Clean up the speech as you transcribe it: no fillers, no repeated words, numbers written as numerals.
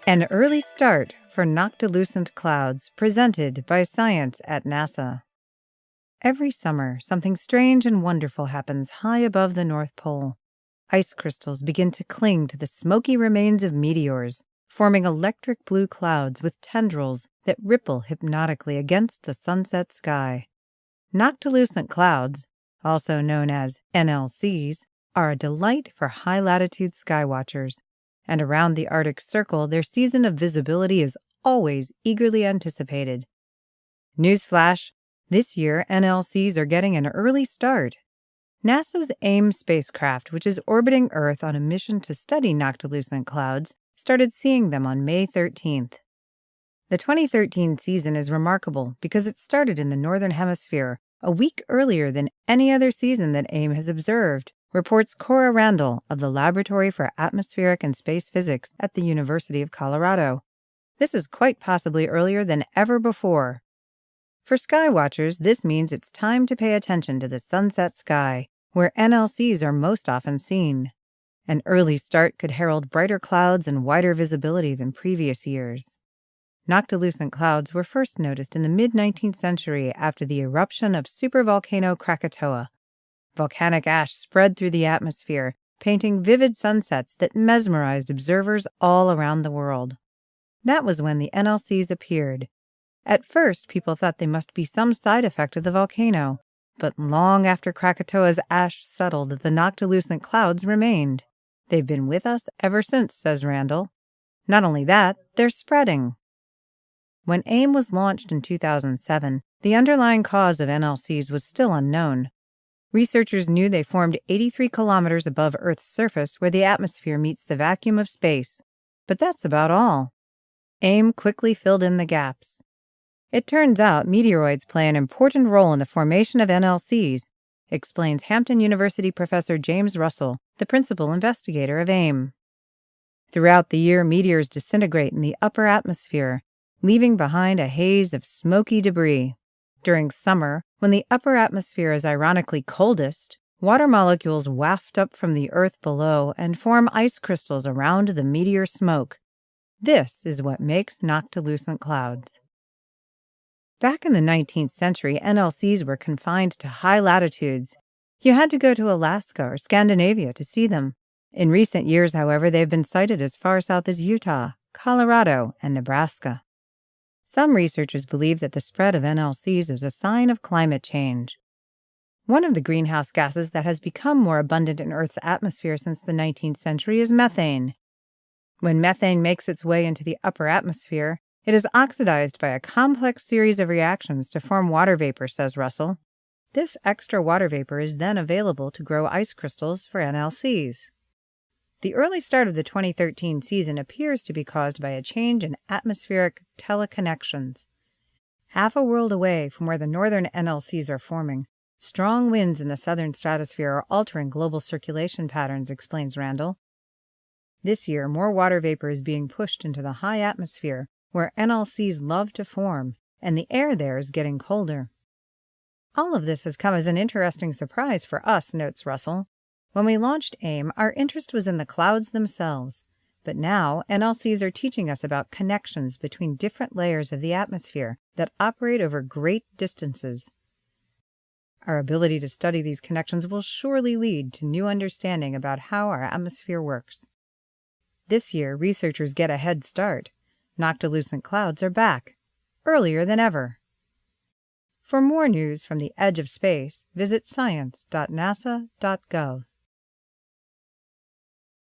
An early start for Noctilucent clouds, presented by Science at NASA. Every summer, something strange and wonderful happens high above the North Pole. Ice crystals begin to cling to the smoky remains of meteors, forming electric blue clouds with tendrils that ripple hypnotically against the sunset sky. Noctilucent clouds, also known as NLCs, are a delight for high-latitude skywatchers, and around the Arctic Circle their season of visibility is always eagerly anticipated. Newsflash! This year NLCs are getting an early start. NASA's AIM spacecraft, which is orbiting Earth on a mission to study noctilucent clouds, started seeing them on May 13th. The 2013 season is remarkable because it started in the Northern Hemisphere a week earlier than any other season that AIM has observed, reports Cora Randall of the Laboratory for Atmospheric and Space Physics at the University of Colorado. This is quite possibly earlier than ever before. For skywatchers, this means it's time to pay attention to the sunset sky, where NLCs are most often seen. An early start could herald brighter clouds and wider visibility than previous years. Noctilucent clouds were first noticed in the mid-19th century after the eruption of supervolcano Krakatoa. Volcanic ash spread through the atmosphere, painting vivid sunsets that mesmerized observers all around the world. That was when the NLCs appeared. At first, people thought they must be some side effect of the volcano, but long after Krakatoa's ash settled, the noctilucent clouds remained. They've been with us ever since, says Randall. Not only that, they're spreading. When AIM was launched in 2007, the underlying cause of NLCs was still unknown. Researchers knew they formed 83 kilometers above Earth's surface where the atmosphere meets the vacuum of space. But that's about all. AIM quickly filled in the gaps. It turns out meteoroids play an important role in the formation of NLCs, explains Hampton University professor James Russell, the principal investigator of AIM. Throughout the year, meteors disintegrate in the upper atmosphere, leaving behind a haze of smoky debris. During summer, when the upper atmosphere is ironically coldest, water molecules waft up from the Earth below and form ice crystals around the meteor smoke. This is what makes noctilucent clouds. Back in the 19th century, NLCs were confined to high latitudes. You had to go to Alaska or Scandinavia to see them. In recent years, however, they've been sighted as far south as Utah, Colorado, and Nebraska. Some researchers believe that the spread of NLCs is a sign of climate change. One of the greenhouse gases that has become more abundant in Earth's atmosphere since the 19th century is methane. When methane makes its way into the upper atmosphere, it is oxidized by a complex series of reactions to form water vapor, says Russell. This extra water vapor is then available to grow ice crystals for NLCs. The early start of the 2013 season appears to be caused by a change in atmospheric teleconnections. Half a world away from where the northern NLCs are forming, strong winds in the southern stratosphere are altering global circulation patterns, explains Randall. This year, more water vapor is being pushed into the high atmosphere, where NLCs love to form, and the air there is getting colder. All of this has come as an interesting surprise for us, notes Russell. When we launched AIM, our interest was in the clouds themselves, but now NLCs are teaching us about connections between different layers of the atmosphere that operate over great distances. Our ability to study these connections will surely lead to new understanding about how our atmosphere works. This year, researchers get a head start. Noctilucent clouds are back, earlier than ever. For more news from the edge of space, visit science.nasa.gov.